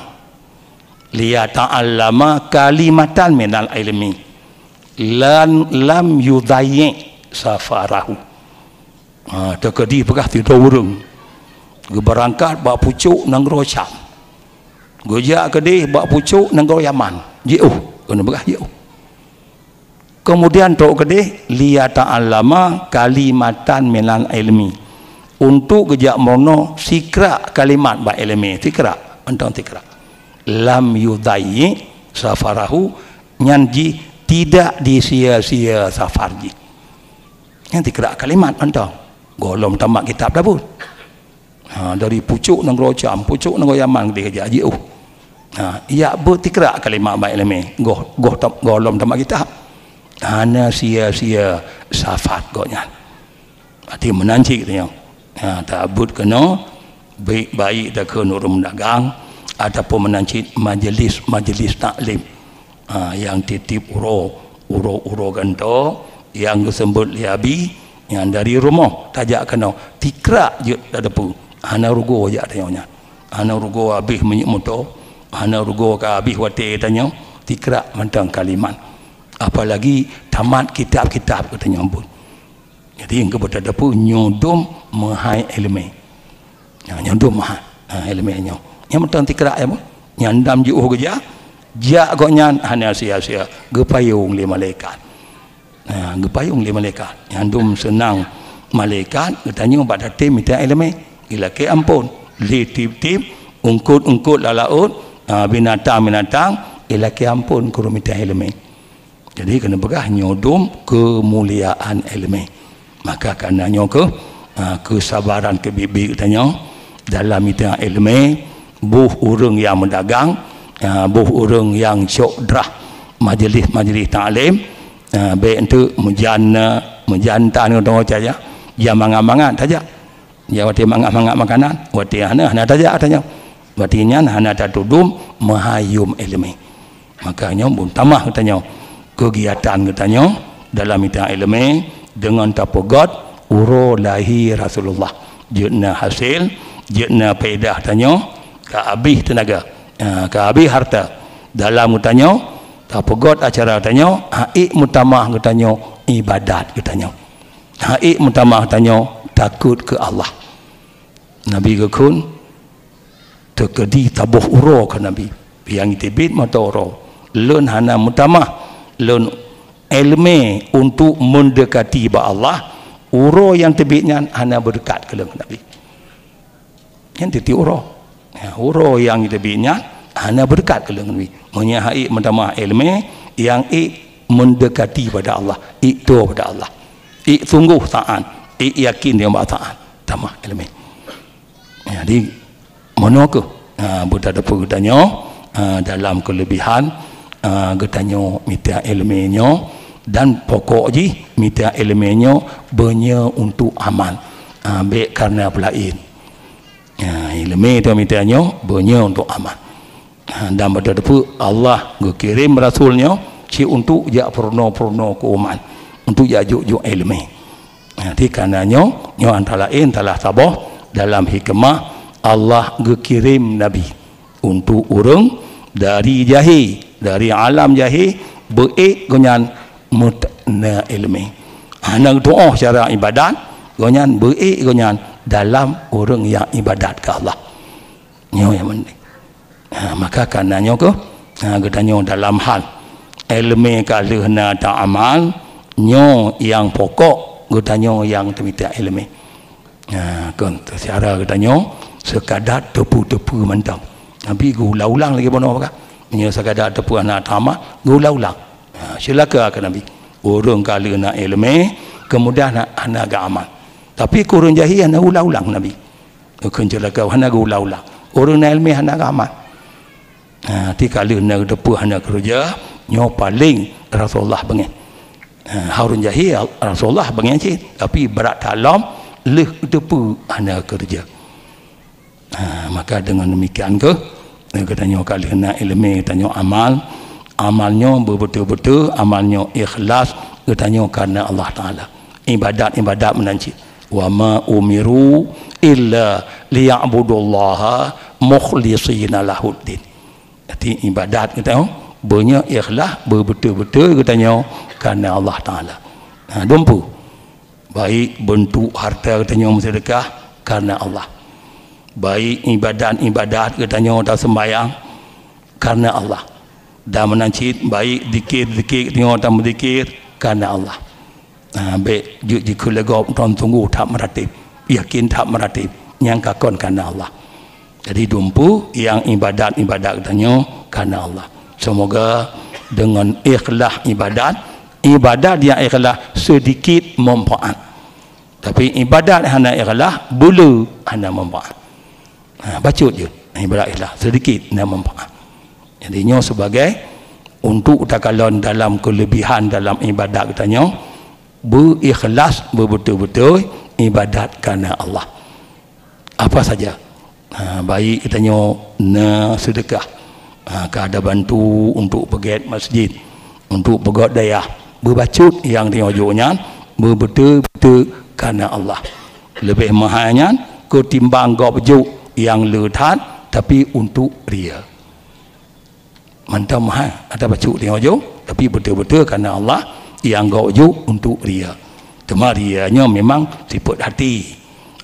liyata'allama kalimatan minal ilmi lan lam yudayyi safarahu. terkedi pegah tidur urung berangkat bak pucuk nang Syam gojak kedih bak pucuk nang Yaman jauh kena pegah jauh. Kemudian tok kedih liya ta'allama kalimatan minal ilmi untuk gejak mono sikra kalimat ba ilmi sikra entang sikra lam yudayyi safarahu nyanji tidak disia-sia safarji yang sikra kalimat entang golom tamat kitab dah pun dari pucuk nang Syam pucuk nang Yaman dia gejak jauh ia bertikra kalimat ba ilmi golom tamat kitab hana sia-sia safat goknya berarti menanci katanya tak abut kena baik-baik dah ke orang dagang ataupun menanci majlis taklim yang titip uro ganto yang kesembut liabi yang dari rumah tajak kena tikrak je ada pu hana rugo je tanya hana rugo habis minyak motor hana rugo ka habis wate tanya tikrak mentang kalimat apalagi tamat kitab-kitab katanya ampun. Jadi yang kepada dapu nyodom mahai ilmu. Nyodom mahai ilmu nya. Yang mentang tikrak ya, nyandam jauh kerja. Jak goknya hanya sia-sia gepayung li malaikat. Gepayung li malaikat. Nyandum senang malaikat katanya pada tim minta ilmu. Gila ke ampun. Li tip-tip ungkut-ungkut lalaut binatang-binatang ila ke ampun kuru minta ilmu. Jadi kena pegah nyodom kemuliaan ilmu. Maka kerana kesabaran kebibi katanya dalam itu ilmu buh orang yang mendagang buh orang yang syukrah majlis ta'lim baik itu menjantan atau saja yang mangan-mangan saja ya wati mangan-mangan makanan wati hana saja katanya wati hana tatudum mahayum ilmu. Makanya pun tamah katanya kegiatan katanya dalam itu ilmu dengan tapogat uro lahir Rasulullah jena hasil jena pedah tanya ke habis tenaga ke habis harta dalam katanya tapogat acara katanya haik mutamah katanya ibadat katanya haik mutamah katanya takut ke Allah Nabi kekun terkedi tabuh uro ke Nabi yang tibit mata uro lun hana mutamah lun ilmu untuk mendekati ba Allah uro yang tebitnya hana berdekat ke Nabi yang titi uro uro yang tebitnya hana berdekat ke Nabi menyahai mentama ilmu yang mendekati pada Allah itu pada Allah sungguh taat yakin dia ba taat tamah ilmu jadi mono ke budak dapat tanya dalam kelebihan getanyo minta ilmunya dan pokok ji minta ilmunya banyak untuk amal baik karena pelain ilmu itu mintanya banyak untuk amal dan pada depu Allah kirim rasulnya si untuk jak perno ke umat untuk jak juk ilmu jadi karenanya nyo antara lain telah sabah dalam hikmah Allah kirim nabi untuk orang dari jahil dari alam jahil baik gonyan mutna ilmi anak doa secara ibadat gonyan baik gonyan dalam orang yang ibadat ke Allah nyo yang penting maka karenanya ke gedanyo dalam hal ilmu kalihna ta'amal nyo yang pokok gedanyo yang temita ilmu kan secara gedanyo sekadar tepu-tepu mentang Nabi ulang lagi bono apa nya sekadar tepu anak tamat ulang silakan ke Nabi orang kali nak ilmu kemudian anak amal tapi kurang jahil anak ulang Nabi kenjala kau anak ulang orang nak ilmu anak amal ti kali nak tepu anak kerja nyo paling Rasulullah bengen harun jahil Rasulullah bengen cik tapi berat dalam leh tepu anak kerja maka dengan demikian ke katanya kali nak ilmu katanya amalnya betul-betul amalnya ikhlas katanya karena Allah Taala ibadat menanci wa ma umiru illa liya'budullaha mukhlishina lahuddin jadi ibadat katanya banyak ikhlas betul-betul katanya karena Allah Taala dompu baik bentuk harta katanya sedekah karena Allah, baik ibadat katanya tak sembahyang karena Allah, dan menancit baik zikir katanya tak berzikir karena Allah. Baik jika legop tuan tunggu tak meratib, yakin tak meratib, yang kakon karena Allah. Jadi dumpu yang ibadat katanya karena Allah. Semoga dengan ikhlas ibadat yang ikhlas sedikit manfaat, tapi ibadat hana ikhlas bulu hana manfaat. Bacut je ibadat ikhlas sedikit hana manfaat. Jadinya sebagai untuk takalon dalam kelebihan dalam ibadat katanya berikhlas betul-betul ibadat kerana Allah. Apa saja baik katanya sedekah, kada bantu untuk pergi masjid, untuk pergi daya, berbacut yang tengoknya betul-betul kerana Allah. Lebih mahalnya ketimbang gobjuk yang letat tapi untuk ria. Mantap mahal ada bacut tengoknya tapi betul-betul kerana Allah, yang gobjuk untuk ria. Cuma rianya memang sifat hati.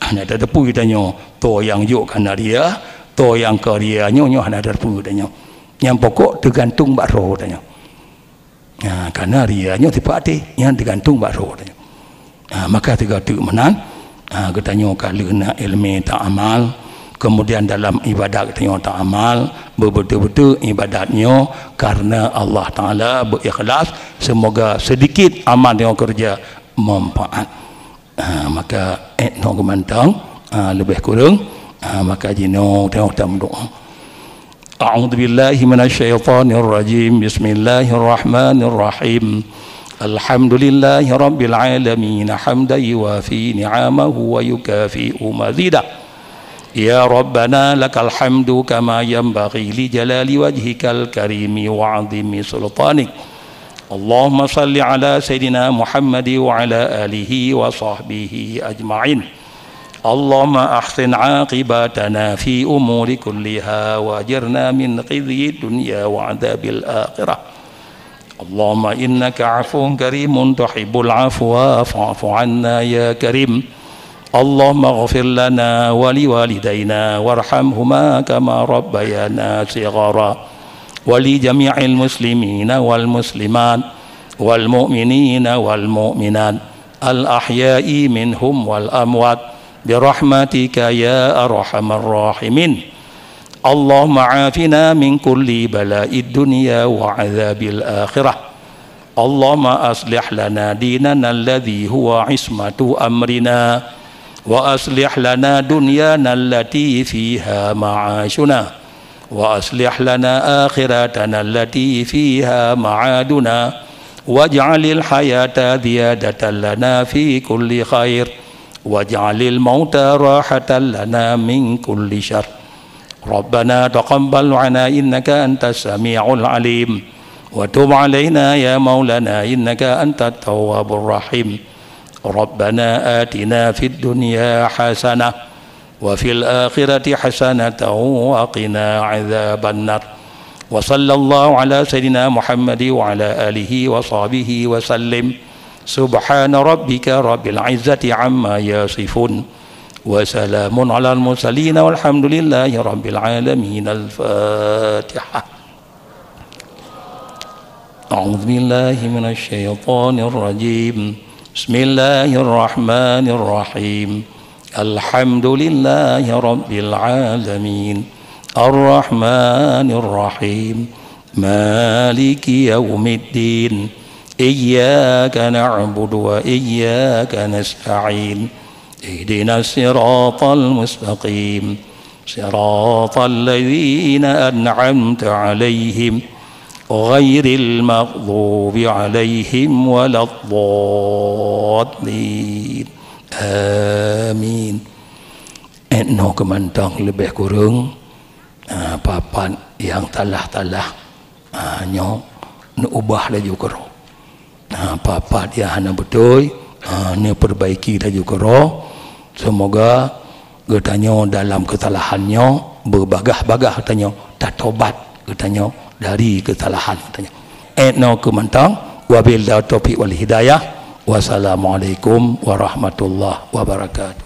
Hanya ada depu katanya to yang juk kerana ria, to yang ke rianya hanya ada depu katanya. Yang pokok tergantung bakro katanya. Kerana rianya sifat hati yang tergantung bakro katanya. Maka tiga tu menan katanya kalena ilmu tak amal, kemudian dalam ibadat katanya tak amal, betul-betul ibadatnya karena Allah Ta'ala berikhlas, semoga sedikit amal yang kerja manfaat. Maka no gemantang lebih kurang maka jino tengok tam doa. A'udzu billahi minasyaitonir rajim. Bismillahirrahmanirrahim. Alhamdulillahi rabbil alamin hamdan yuwafi ni'amahu wa yukafi'u mazidah. Ya Rabbana lakal hamdu kama yanbaghi li jalali wajhikal karimi wa 'azimi sultanik. Allahumma salli ala Sayyidina Muhammad wa ala alihi wa sahbihi ajma'in. Allahumma ahsin aqibatana fi umuri kulliha wa ajirna min khizyi dunya wa adzabil akhirah. Allahumma innaka 'afuwun karimun tuhibbul 'afwa fa'fu 'anna ya karim. Allahumma ighfir lana wa liwalidayna warhamhuma kama rabbayana shighara. ولجميع المسلمين والمسلمات والمؤمنين والمؤمنات الأحياء منهم والأموات برحمتك يا أرحم الراحمين. اللهم عافنا من كل بلاء الدنيا وعذاب الآخرة. اللهم أصلح لنا ديننا الذي هو عصمة أمرنا، وأصلح لنا دنيانا التي فيها معاشنا، وأصلح لنا آخرتنا التي فيها معادنا، واجعل الحياة زيادة لنا في كل خير، واجعل الموت راحة لنا من كل شر. ربنا تقبل عنا إنك أنت السميع العليم، وتب علينا يا مولانا إنك أنت التواب الرحيم. ربنا آتنا في الدنيا حسنة وفي الآخرة حسنة وقنا عذاب النار. وصلى الله على سيدنا محمد وعلى آله وصحبه وسلم. سبحان ربك رب العزة عما يصفون وسلام على المرسلين والحمد لله رب العالمين. الفاتحة. أعوذ بالله من الشيطان الرجيم. بسم الله الرحمن الرحيم. الحمد لله رب العالمين الرحمن الرحيم مالك يوم الدين إياك نعبد وإياك نستعين اهدنا الصراط المستقيم صراط الذين أنعمت عليهم غير المغضوب عليهم ولا الضالين. Amin. No kemantang lebih kurang papan yang talah-talah nyo no ubah laju kero. Papan yang hana betul ni perbaiki laju kero. Semoga getanyo dalam kesalahannya berbagah-bagah getanyo tak tobat getanyo dari kesalahan getanyo. No kemantang wabillahi taufiq wal hidayah. Wassalamualaikum warahmatullahi wabarakatuh.